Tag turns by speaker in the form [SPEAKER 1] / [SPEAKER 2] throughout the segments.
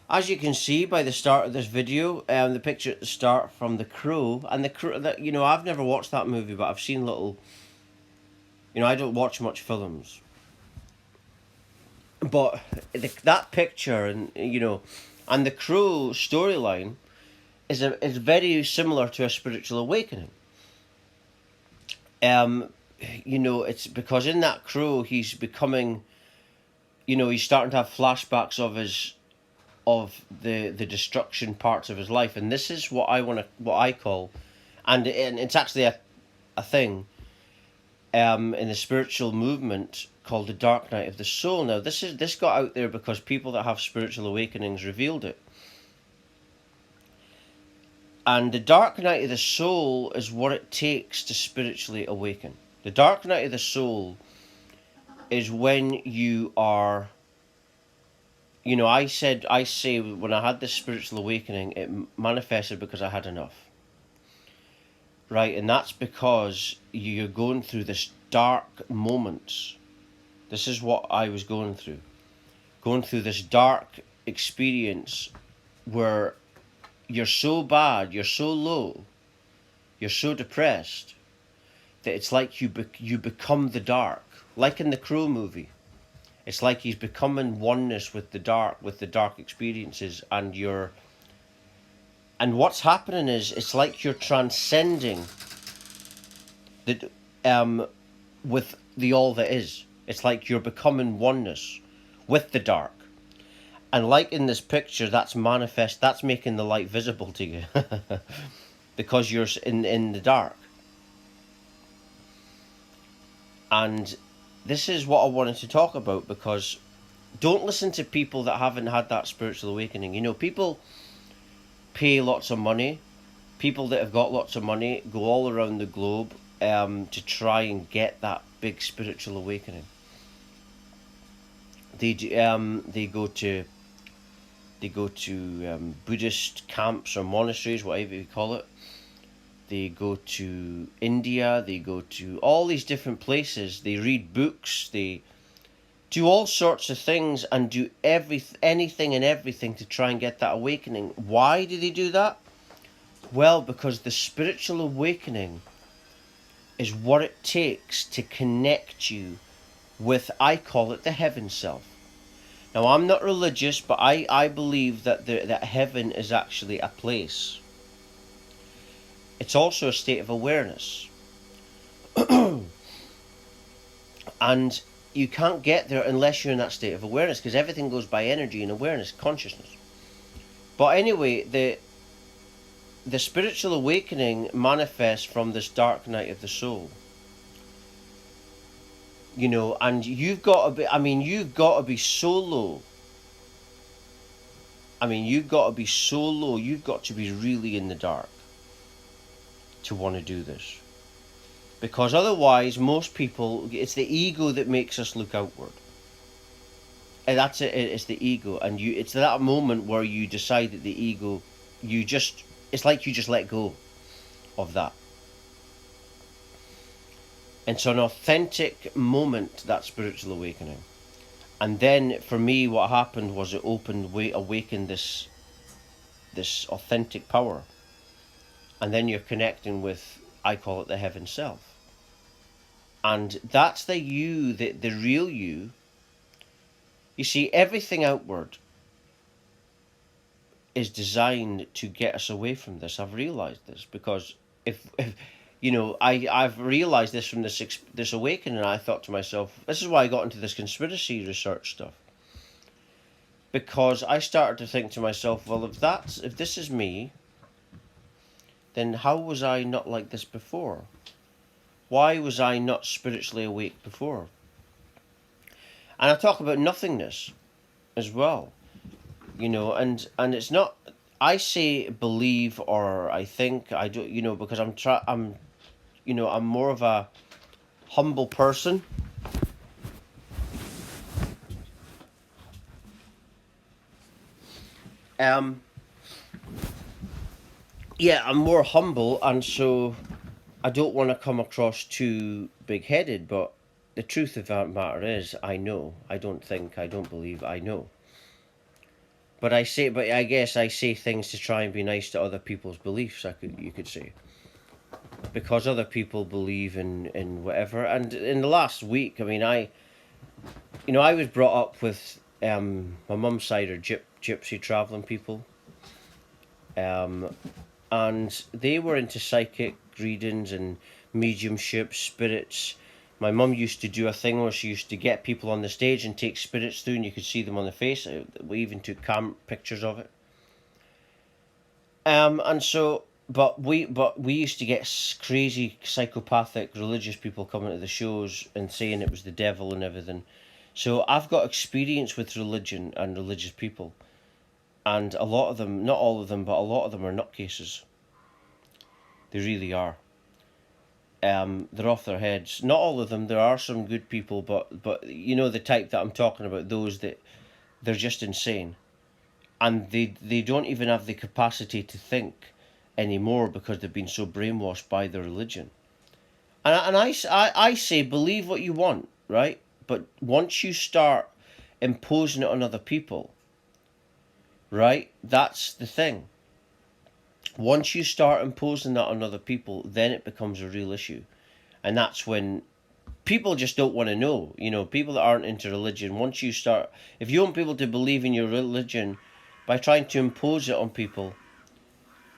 [SPEAKER 1] As you can see by the start of this video, the picture at the start from The Crow, and The Crow, that, I've never watched that movie, but I've seen little, I don't watch much films, but that picture and The Crow storyline is very similar to a spiritual awakening. Um, it's because in that Crow he's becoming, he's starting to have flashbacks of the destruction parts of his life, and this is what I call, and it's actually a thing in the spiritual movement called the dark night of the soul. Now this got out there because people that have spiritual awakenings revealed it. And the dark night of the soul is what it takes to spiritually awaken. The dark night of the soul is when you are, I say when I had this spiritual awakening, it manifested because I had enough. Right, and that's because you're going through this dark moments. This is what I was going through. Going through this dark experience where you're so bad, you're so low, you're so depressed that it's like you become the dark. Like in the Crow movie. It's like he's becoming oneness with the dark experiences, and what's happening is it's like you're transcending the with the all that is. It's like you're becoming oneness with the dark. And like in this picture, that's making the light visible to you because you're in the dark. And this is what I wanted to talk about, because don't listen to people that haven't had that spiritual awakening. People pay lots of money. People that have got lots of money go all around the globe to try and get that big spiritual awakening. They go to Buddhist camps or monasteries, whatever you call it. They go to India. They go to all these different places. They read books. They do all sorts of things and do anything and everything to try and get that awakening. Why do they do that? Well, because the spiritual awakening is what it takes to connect you with, I call it, the heaven self. Now, I'm not religious, but I believe that that heaven is actually a place. It's also a state of awareness. And you can't get there unless you're in that state of awareness, because everything goes by energy and awareness, consciousness. But anyway, the spiritual awakening manifests from this dark night of the soul. And you've got to be so low. You've got to be really in the dark to want to do this. Because otherwise, most people, it's the ego that makes us look outward. And that's it, it's the ego. And it's that moment where you decide that the ego, it's like you just let go of that. And so an authentic moment, that spiritual awakening. And then for me, what happened was it awakened this authentic power. And then you're connecting with, I call it, the heaven self. And that's the you, the real you. You see, everything outward is designed to get us away from this. I've realized this because if I've realized this from this awakening. I thought to myself, this is why I got into this conspiracy research stuff. Because I started to think to myself, well, if this is me, then how was I not like this before? Why was I not spiritually awake before? And I talk about nothingness as well, and it's not, I say believe or I think, I do, because I'm more of a humble person. Yeah, I'm more humble, and so I don't want to come across too big-headed, but the truth of that matter is, I know. I don't think, I don't believe, I know. But I guess I say things to try and be nice to other people's beliefs. You could say, because other people believe in whatever. And in the last week, I mean, I was brought up with my mum's side are gypsy traveling people, um, and they were into psychic readings and mediumship, spirits. My mum used to do a thing where she used to get people on the stage and take spirits through, and you could see them on the face. We even took pictures of it. And so, but we used to get crazy psychopathic religious people coming to the shows and saying it was the devil and everything. So I've got experience with religion and religious people, and a lot of them, not all of them, but a lot of them are nutcases. They really are. They're off their heads. Not all of them. There are some good people, but you know the type that I'm talking about. Those that they're just insane, and they don't even have the capacity to think anymore because they've been so brainwashed by their religion. And I say believe what you want, right? But once you start imposing it on other people, right? That's the thing. Once you start imposing that on other people, then it becomes a real issue. And that's when people just don't want to know. You know, people that aren't into religion, once you start, if you want people to believe in your religion by trying to impose it on people,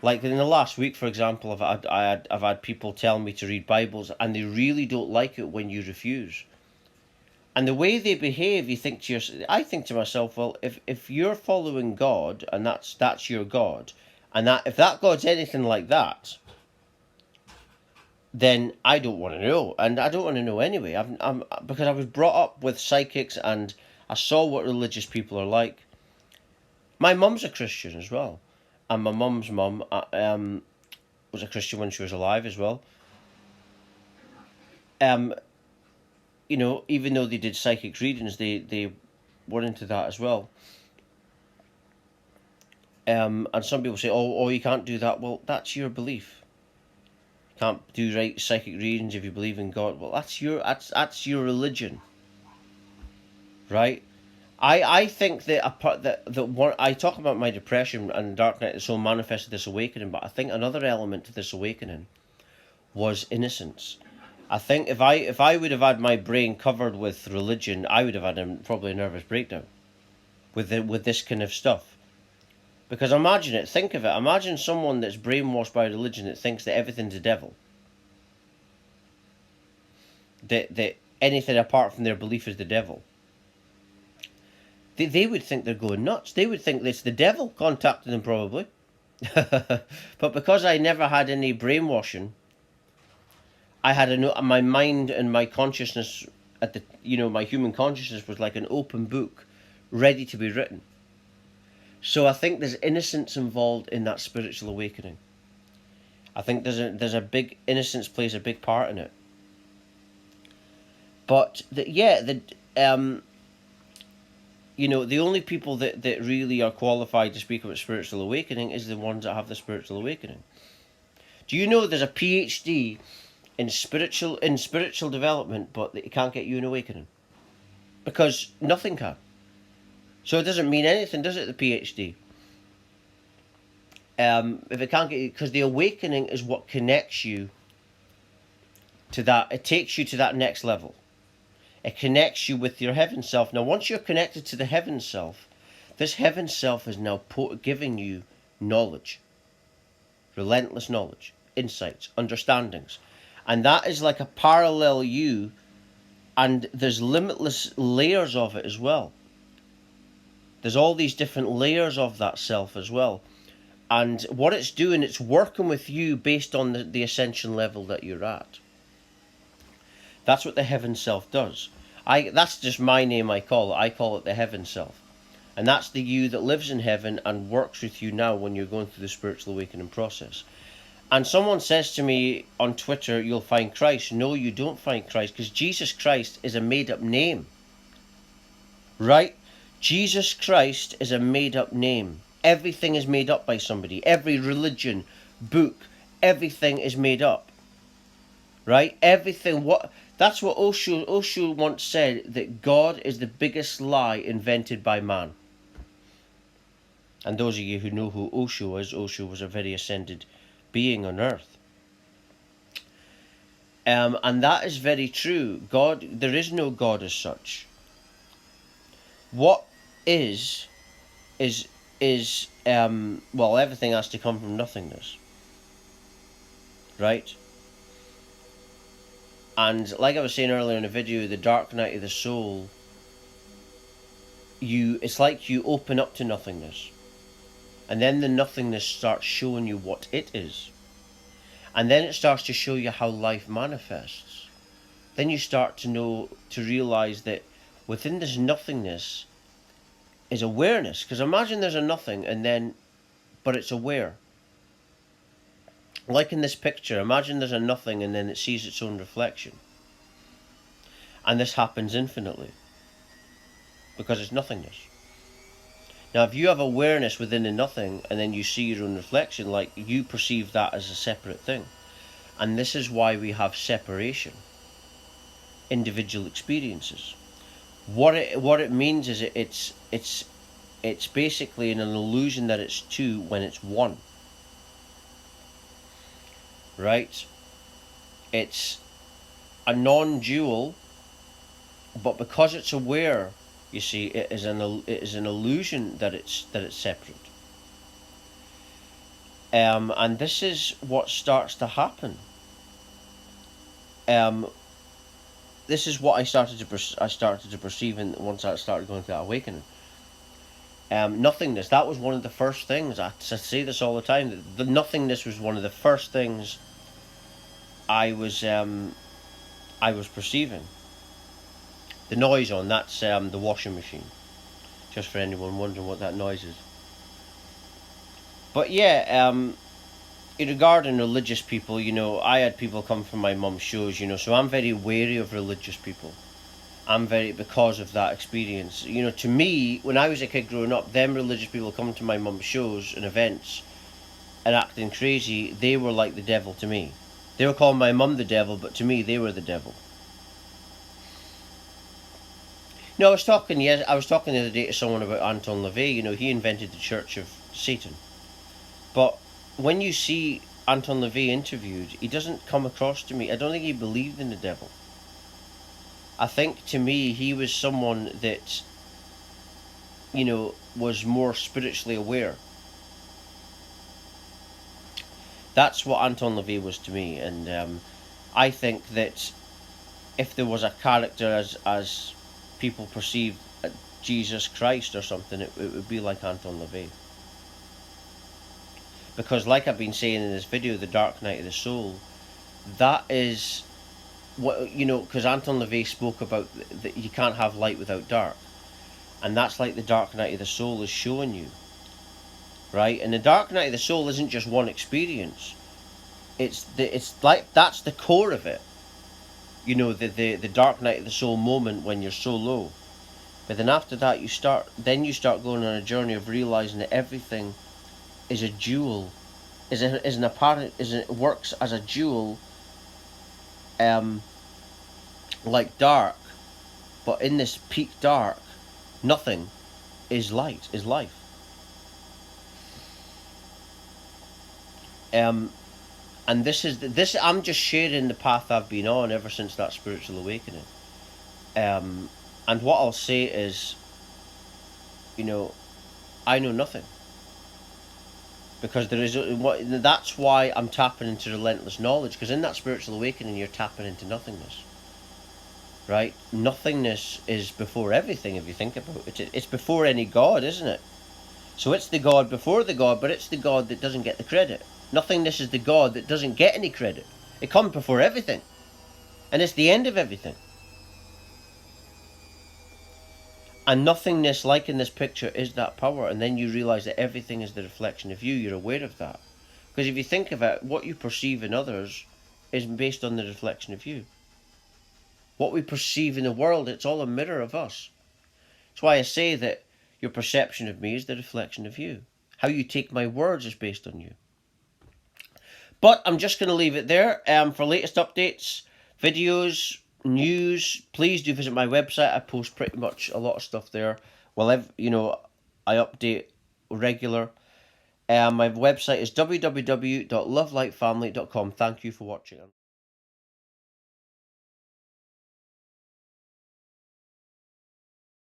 [SPEAKER 1] like in the last week, for example, I've had people tell me to read Bibles, and they really don't like it when you refuse. And the way they behave, you think to yourself, I think to myself, well, if you're following God and that's your God, and that if that God's anything like that, then I don't want to know, and I don't want to know anyway. I'm because I was brought up with psychics, and I saw what religious people are like. My mum's a Christian as well, and my mum's mum was a Christian when she was alive as well. Um, even though they did psychic readings, they were into that as well. And some people say, "Oh, you can't do that." Well, that's your belief. You can't do right psychic readings if you believe in God. Well, that's your religion, right? I think that a part that one I talk about my depression and dark night of the soul manifested this awakening, but I think another element to this awakening was innocence. I think if I would have had my brain covered with religion, I would have had probably a nervous breakdown with this kind of stuff. Because imagine it, think of it. Imagine someone that's brainwashed by religion that thinks that everything's the devil. That anything apart from their belief is the devil. They would think they're going nuts. They would think it's the devil contacting them probably. But because I never had any brainwashing, I had my mind and my consciousness my human consciousness was like an open book, ready to be written. So I think there's innocence involved in that spiritual awakening. I think there's a big innocence plays a big part in it. But the only people that really are qualified to speak about spiritual awakening is the ones that have the spiritual awakening. Do you know there's a PhD in spiritual development, but it can't get you an awakening? Because nothing can. So it doesn't mean anything, does it, the PhD? If it can't get you, because the awakening is what connects you to that. It takes you to that next level. It connects you with your heaven self. Now, once you're connected to the heaven self, this heaven self is now giving you knowledge, relentless knowledge, insights, understandings. And that is like a parallel you, and there's limitless layers of it as well. There's all these different layers of that self as well. And what it's doing, it's working with you based on the ascension level that you're at. That's what the heaven self does. That's just my name I call it. I call it the heaven self. And that's the you that lives in heaven and works with you now when you're going through the spiritual awakening process. And someone says to me on Twitter, you'll find Christ. No, you don't find Christ, because Jesus Christ is a made-up name. Right? Jesus Christ is a made-up name. Everything is made up by somebody. Every religion, book, everything is made up. Right? Everything. That's what Osho once said, that God is the biggest lie invented by man. And those of you who know who Osho is, Osho was a very ascended being on earth. And that is very true. God, there is no God as such. What is well, everything has to come from nothingness, right? And like I was saying earlier in the video, the dark night of the soul, it's like you open up to nothingness, and then the nothingness starts showing you what it is, and then it starts to show you how life manifests. Then you start to realize that within this nothingness is awareness. Because imagine there's a nothing, but it's aware. Like in this picture, imagine there's a nothing and then it sees its own reflection. And this happens infinitely because it's nothingness. Now, if you have awareness within the nothing and then you see your own reflection, like, you perceive that as a separate thing. And this is why we have separation, individual experiences. What it means is it's basically an illusion that it's two when it's one. Right? It's a non-dual, but because it's aware, you see, it is an illusion that it's separate. And this is what starts to happen. This is what I started to perceive once I started going through that awakening. Nothingness. That was one of the first things. I say this all the time. The nothingness was one of the first things I was perceiving. The noise on, that's the washing machine. Just for anyone wondering what that noise is. But yeah, regarding religious people, I had people come from my mum's shows, so I'm very wary of religious people. Because of that experience. To me, when I was a kid growing up, them religious people coming to my mum's shows and events and acting crazy, they were like the devil to me. They were calling my mum the devil, but to me, they were the devil. I was talking the other day to someone about Anton LaVey. He invented the Church of Satan. But when you see Anton LaVey interviewed, he doesn't come across to me. I don't think he believed in the devil. I think to me he was someone that, was more spiritually aware. That's what Anton LaVey was to me, and I think that if there was a character as people perceive Jesus Christ or something, it would be like Anton LaVey. Because like I've been saying in this video, the dark night of the soul, that is what, because Anton LaVey spoke about that you can't have light without dark, and that's like the dark night of the soul is showing you, right? And the dark night of the soul isn't just one experience. It's like that's the core of it. The dark night of the soul moment when you're so low, but then after that you start going on a journey of realizing that everything is a jewel, works as a jewel. Like dark, but in this peak dark, nothing is light, is life. And this I'm just sharing the path I've been on ever since that spiritual awakening. And what I'll say is, I know nothing. Because that's why I'm tapping into relentless knowledge, because in that spiritual awakening you're tapping into nothingness. Right? Nothingness is before everything, if you think about it. It's before any God, isn't it? So it's the God before the God, but it's the God that doesn't get the credit. Nothingness is the God that doesn't get any credit. It comes before everything. And it's the end of everything. And nothingness, like in this picture, is that power. And then you realize that everything is the reflection of you. You're aware of that. Because if you think of it, what you perceive in others is based on the reflection of you. What we perceive in the world, it's all a mirror of us. That's why I say that your perception of me is the reflection of you. How you take my words is based on you. But I'm just going to leave it there. For latest updates, videos, news, please do visit my website. I post pretty much a lot of stuff there. Well, I update regular. My website is www.lovelightfamily.com. Thank you for watching.